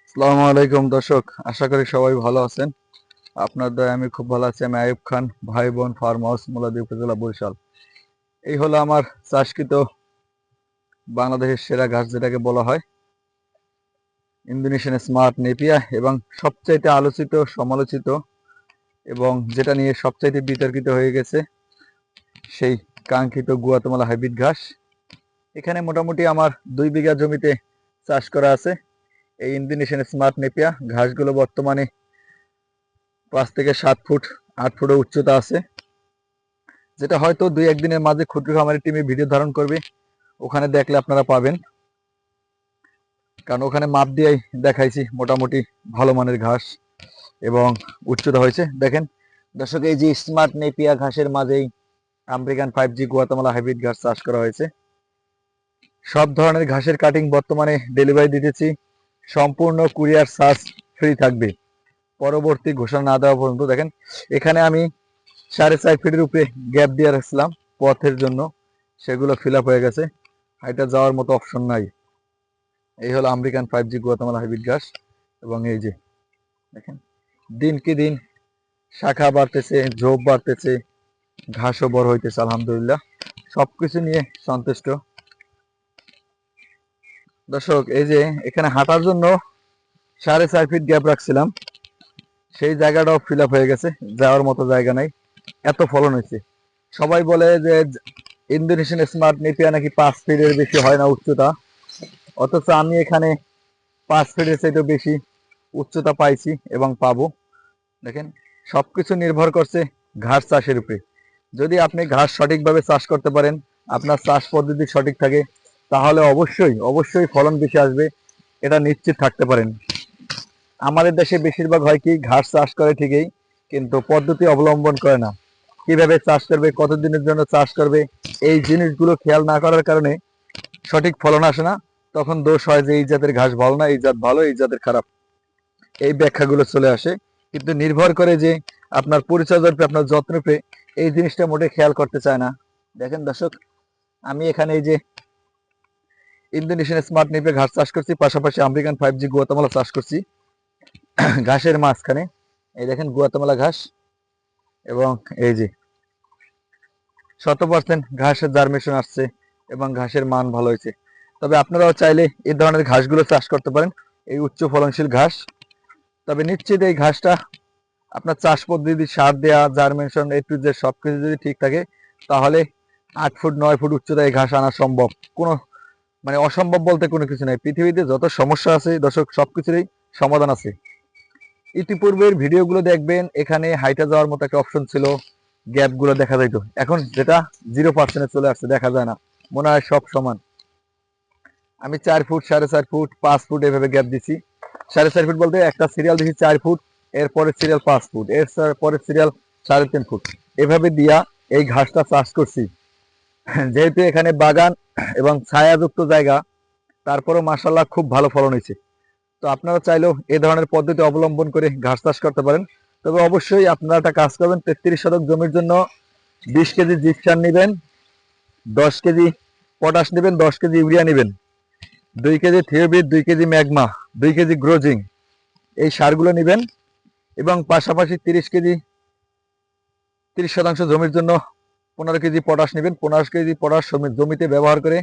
আসসালামু আলাইকুম দর্শক, আশা করি সবাই ভালো আছেন। আপনার দয়া আমি খুব ভালো আছি। আমি আইয়ুব খান, ভাই বোন ফার্ম হাউস, মুলাদি উপজেলা, বরিশাল। এই হলো আমার চাষকৃত বাংলাদেশের সেরা ঘাস, যেটাকে বলা হয় ইন্দোনেশিয়ান স্মার্ট নেপিয়া, এবং সবচাইতে আলোচিত, সমালোচিত এবং যেটা নিয়ে সবচাইতে বিতর্কিত হয়ে গেছে সেই কাঙ্ক্ষিত গুয়াতেমালা হাইব্রিড ঘাস। এখানে মোটামুটি আমার 2 বিঘা জমিতে চাষ করা আছে এই ইন্দোনেশিয়ান স্মার্ট নেপিয়া ঘাসগুলো। বর্তমানে 5 থেকে 7 ফুট, 8 ফুটের উচ্চতা আছে, যেটা হয়তো 2-1 দিনের মাঝে ক্ষুদ্র খামারের টিমে ভিডিও ধারণ করবে, ওখানে দেখলে আপনারা পাবেন। কারণ ওখানে মাপ দিয়েই দেখাইছি মোটামুটি ভালো মানের ঘাস এবং উচ্চতা হয়েছে। দেখেন দর্শক, এই যে স্মার্ট নেপিয়া ঘাসের মাঝেই আমেরিকান 5G গুয়াতেমালা হাইব্রিড ঘাস চাষ করা হয়েছে। সব ধরনের ঘাসের কাটিং বর্তমানে ডেলিভারি দিতেছি, সম্পূর্ণ কুরিয়ার চার্জ ফ্রি থাকবে পরবর্তী ঘোষণা না দেওয়া পর্যন্ত। দেখেন এখানে আমি 4.5 ফিটের উপরে গ্যাপ দিয়ে রাখছিলাম পথের জন্য, সেগুলো ফিল আপ হয়ে গেছে, এটা যাওয়ার মতো অপশন নাই। এই হলো আমেরিকান 5G গুয়াতেমালা হাইব্রিড ঘাস। এবং এই যে দেখেন, দিনকে দিন শাখা বাড়তেছে, ঝোপ বাড়তেছে, ঘাসও বড় হইতেছে, আলহামদুলিল্লাহ সবকিছু নিয়ে সন্তুষ্ট। দর্শক, এই যে এখানে হাঁটার জন্য 4.5 ফিট গ্যাপ রাখছিলাম, সেই জায়গাটাও ফিল আপ হয়ে গেছে, যাওয়ার মতো জায়গা নাই, এত ফলন হয়েছে। সবাই বলে যে ইন্দোনেশিয়ান স্মার্ট নেপিয়া নাকি 5 ফিটের বেশি হয় না উচ্চতা, অথচ আমি এখানে 5 ফিটের চাইতে বেশি উচ্চতা পাইছি এবং পাবো। দেখেন সবকিছু নির্ভর করছে ঘাস চাষের উপরে। যদি আপনি ঘাস সঠিকভাবে চাষ করতে পারেন, আপনার চাষ পদ্ধতি সঠিক থাকে, তাহলে অবশ্যই অবশ্যই ফলন বেশি আসবে, এটা নিশ্চিত থাকতে পারেন। আমাদের দেশে বেশিরভাগ হয় কি, ঘাস চাষ করে ঠিকই কিন্তু পদ্ধতি অবলম্বন করে না, কিভাবে চাষ করবে, কতদিনের জন্য চাষ করবে, এই জিনিসগুলো খেয়াল না করার কারণে সঠিক ফলন আসে না। তখন দোষ হয় যে এই জাতের ঘাস ভালো না, এই জাত ভালো, এই জাতের খারাপ, এই ব্যাখ্যাগুলো চলে আসে। কিন্তু নির্ভর করে যে আপনার পরিচর্যার উপরে, আপনার যত্ন উপরে, এই জিনিসটা মোটে খেয়াল করতে চায় না। দেখেন দর্শক, আমি এখানে এই যে ইন্দোনেশিয়ান স্মার্ট নেপে ঘাস চাষ করছি, পাশাপাশি আমেরিকান 5G গুয়াতেমালা চাষ করছি ঘাসের মাঝখানে। এই দেখেন গুয়াতেমালা ঘাস, এবং এই যে 100% ঘাসের জার্মেশন আসছে এবং ঘাসের মান ভালো হয়েছে। তবে আপনারাও চাইলে এই ধরনের ঘাসগুলো চাষ করতে পারেন, এই উচ্চ ফলনশীল ঘাস। তবে নিশ্চিত এই ঘাসটা আপনার চাষ পদ্ধতি, সার দেওয়া, জার্মেশন, এ টু জেড সবকিছু যদি ঠিক থাকে, তাহলে 8 ফুট 9 ফুট উচ্চতায় এই ঘাস আনা সম্ভব। কোনো মানে অসম্ভব বলতে কোনো কিছু নাই। পৃথিবীতে যত সমস্যা আছে দর্শক, সবকিছুরই সমাধান আছে। ইতিপূর্বের ভিডিওগুলো দেখবেন, এখানে হাইটা যাওয়ার মতো একটা অপশন ছিল, গ্যাপগুলো দেখা যাইত, এখন যেটা 0% চলে আসছে, দেখা যায় না, মনে হয় সব সমান। আমি 4 ফুট, 4.5 ফুট, 5 ফুট এভাবে গ্যাপ দিছি। 4.5 ফুট বলতে একটা সিরিয়াল দিছি 4 ফুট, এরপরে সিরিয়াল 5 ফুট, এর পরের সিরিয়াল 3.5 ফুট, এভাবে দিয়া এই ঘাসটা চাষ করছি। যেহেতু এখানে বাগান এবং ছায়াযুক্ত জায়গা, তারপরেও মাশাআল্লাহ খুব ভালো ফলন হয়েছে। তো আপনারা চাইলেও এই ধরনের পদ্ধতি অবলম্বন করে ঘাস চাষ করতে পারেন। তবে অবশ্যই আপনারা একটা কাজ করবেন, 33 শতক জমির জন্য 20 কেজি জিপসাম নেবেন, 10 কেজি পটাশ নেবেন, 10 কেজি ইউরিয়া নেবেন, 2 কেজি থিওবিট, 2 কেজি ম্যাগমা, 2 কেজি গ্রোজিং, এই সারগুলো নেবেন। এবং পাশাপাশি 30% জমির জন্য 15 কেজি পটাশ নেবেন, 15 কেজি পটাশ জমিতে ব্যবহার করে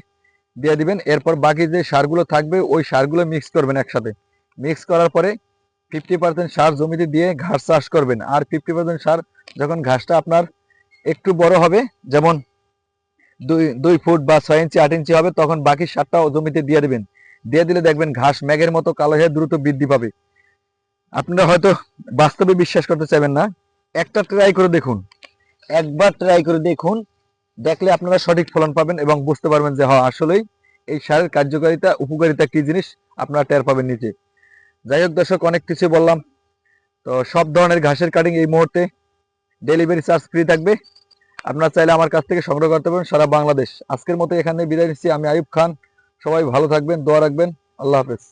দিয়ে দিবেন। এরপর বাকি যে সারগুলো থাকবে, ওই সারগুলো মিক্স করবেন একসাথে। মিক্স করার পরে 50% সার জমিতে দিয়ে ঘাস চাষ করবেন, আর 50% সার যখন ঘাসটা আপনার একটু বড় হবে, যেমন 2 ফুট বা 6 ইঞ্চি 8 ইঞ্চি হবে, তখন বাকি সারটা জমিতে দিয়ে দিবেন। দিয়ে দিলে দেখবেন ঘাস মেঘের মতো কালো হয়ে দ্রুত বৃদ্ধি পাবে। আপনারা হয়তো বাস্তবে বিশ্বাস করতে চাইবেন না, একটা ট্রাই করে দেখুন, একবার ট্রাই করে দেখুন, দেখলে আপনারা সঠিক ফলন পাবেন এবং বুঝতে পারবেন যে হ্যাঁ, আসলেই এই সারের কার্যকারিতা, উপকারিতা কি জিনিস আপনারা টের পাবেন নিজে। যাই হোক দর্শক, অনেক কিছু বললাম। তো সব ধরনের ঘাসের কাটিং এই মুহূর্তে ডেলিভারি চার্জ ফ্রি থাকবে, আপনারা চাইলে আমার কাছ থেকে সংগ্রহ করতে পারেন সারা বাংলাদেশ। আজকের মতো এখানে বিদায় নিচ্ছি, আমি আইয়ুব খান। সবাই ভালো থাকবেন, দোয়া রাখবেন, আল্লাহ হাফেজ।